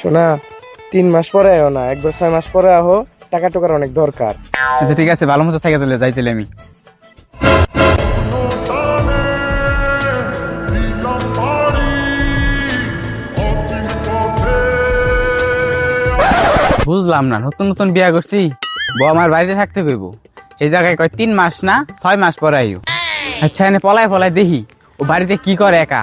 শোনা 3 মাস পরে আও না, একবার 6 মাস পরে আহো, টাকা টুকার অনেক দরকার। আচ্ছা ঠিক আছে, ভালো মতো থেকে চলে যাইতেলে আমি। বুঝলাম না, নতুন নতুন বিয়া করছি, বউ আমার বাড়িতে থাকতে কইব, এই জায়গায় কয় 3 মাস না 6 মাস পরে আইও। আচ্ছা এনে পলায় পলায় দেখি ও বাড়িতে কি করে একা।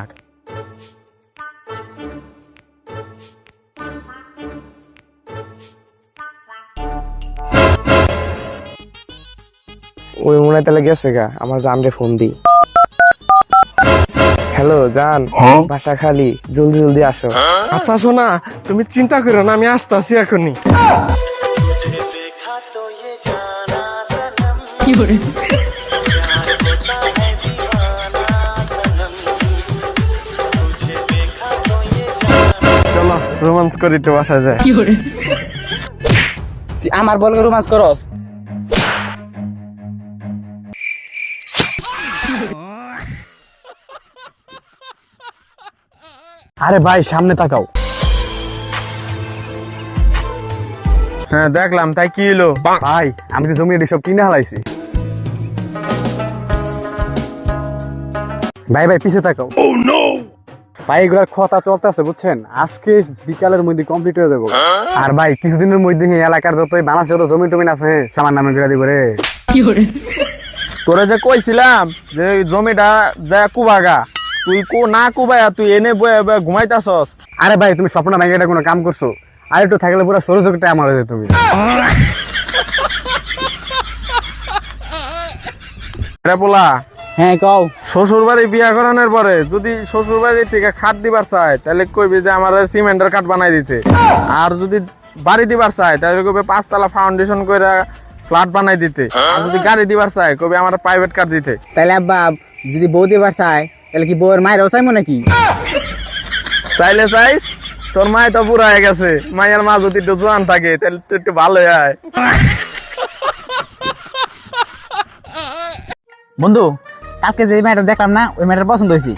ওই মনে হয় তাহলে গেছে গা, আমার জানরে ফোন দি। হ্যালো জান, বাসা খালি, জলদি জলদি আসো। আচ্ছা শোনা, তুমি চিন্তা করো না, আমি আসতেছি এখনই। চলো রোমান্স করি, একটু বাসা যায়। আমার বলকে রোমান্স করস? আরে ভাই সামনে তাকাও। হ্যাঁ দেখলাম, তাই কি হলো? ভাই আমি তো জমি সব কিনে হালাইছি। ভাই ভাই পিছে তাকাও। ভাই এগুলার কথা চলতেছে বুঝছেন, আজকে বিকালের মধ্যে কমপ্লিট হয়ে যাবো। আর ভাই কিছুদিনের মধ্যে এলাকার যতই বানাস যত জমি টমি আছে সামান নামে করে দিব রে। তোরা যে কইছিলাম যে জমিটা যা কুবাগা, তুই না কুবায়া তুই এনে ঘুমাইতাছস। আরে ভাই তুমি স্বপ্ন ব্যাংকেটা কোনো কাম করছো? আর একটু থাকলে পুরো সরযোগটা আমার হয়ে তুমি। পোলা হ্যাঁ কও। শ্বশুর বাড়ি বিয়া করানোর পরে যদি শ্বশুর বাড়ি থেকে খাট দিবার চায় তাহলে কইবি যে আমার সিমেন্টের কাঠ বানাই দিতে, আর যদি বাড়ি দিবার চায় তাহলে কইবে 5 তলা ফাউন্ডেশন কইরা ফ্ল্যাট বানাই দিতে, আর যদি গাড়ি দিবার চায় কইবে আমার প্রাইভেট কার দিতে। তাহলে আব্বা যদি বউ দিবার চায় তাহলে কি বউয়ের মায়ের চাইবো নাকি? চাইলে চাইস, তোর মায় তো বুড়া হয়ে গেছে, মায়ের মা যদি একটু জোয়ান থাকে তাহলে তো একটু ভালো হয়। বন্ধু কালকে যে মেয়েটা দেখলাম না, ওই মেয়েটার পছন্দ হয়েছে,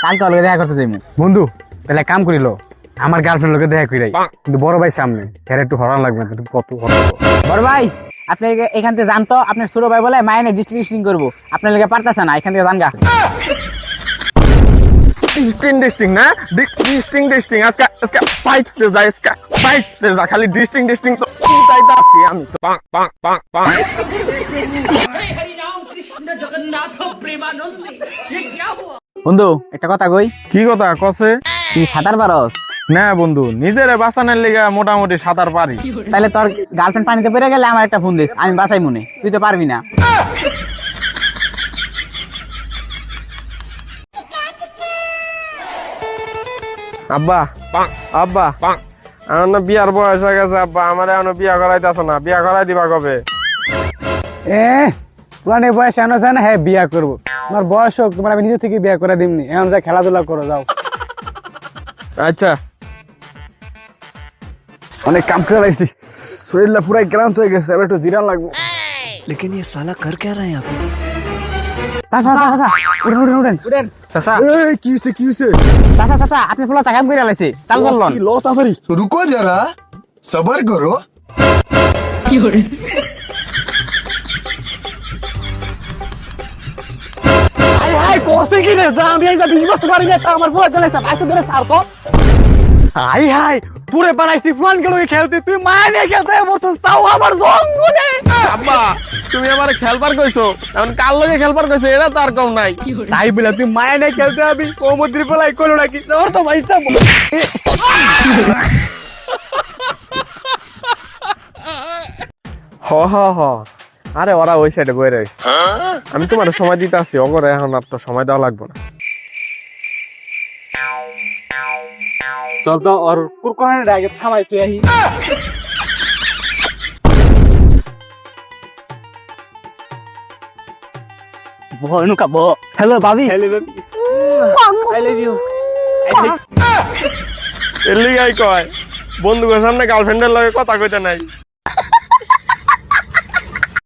কালকে ওর লগে দেখা করতে যাইমু। বন্ধু তাহলে কাম করিল, আমার গার্লফ্রেন্ড লোকে দেখা কইরাই, কিন্তু বড় ভাই সামনে হেরে একটু হরান লাগবে না, কত বড় ভাই আপনি এখান থেকে জানতো, আপনার ছোট ভাই বলে মায়ের ডিস্ট্রিক্টিং করবো, আপনার লেগে পারতেছে না, এখান থেকে জান গা। ডিস্টিং না ডিস্টিং আজকে আজকে ফাইটতে যাই, আজকে ফাইটতে যা, খালি ডিস্টিং তো চিন্তাইতে আছি আমি তো। বন্ধু একটা কথা কই। কি কথা কসে? তুই সাঁতার পারস? না বন্ধু, নিজের বাঁচানোর লেগে মোটামুটি সাঁতার পারি। তাহলে তোর গার্লফ্রেন্ড পানিতে পড়ে গেলে আমার একটা ফোন দিস, আমি বাঁচাই মনে, তুই তো পারবি না। আব্বা আব্বা আমার না বিয়ার বয়স হয়ে গেছে আব্বা, আমার এখনো বিয়া করাইতেছ না, বিয়া করাই দিবা কবে? পুরানি বয়স এমন আছে না, হ্যাঁ বিয়া করবো, তোমার বয়স হোক, তোমার আমি নিজে থেকে বিয়া করে দিমনি, এখন যা খেলাধুলা করো যাও। আচ্ছা অনেক কাম করে লাইছি, শরীরটা পুরাই ক্লান্ত হয়ে গেছে, এবার একটু জিরান লাগবো। लेकिन ये साला कर क्या रहा है यहाँ पे? আপনি ফুলা টাকা করে লাইছে, চাল করলন। तो रुको जरा, सबर करो। পুরে বানাইছি ফোন গুলো খেলতে, তুই মায় নিয়ে খেলতে বসছিস, তাও আমার জঙ্গলে। আব্বা তুমি আমার খেলবার কইছো, এখন কার লগে খেলবার কইছো এটা তো আর কম নাই। তাই বলে তুই মায় নিয়ে খেলতে যাবি, কৌমুদ্রি পেলাই করো নাকি তোর তো ভাইস্তা। হ হ হ, আরে ওরা ওই সাইডে বয়ে রয়েছে, আমি তোমার সময় দিতে আসি, অগরে এখন আর তো সময় দেওয়া লাগবে না। চল তো ওর কুরকুরের আগে থামাই তুই আহি। হ্যালো ভাবি, আই লাভ ইউ। এর লিগাই কয় বন্ধুদের সামনে গার্লফ্রেন্ডের লগে কথা কইতে নাই।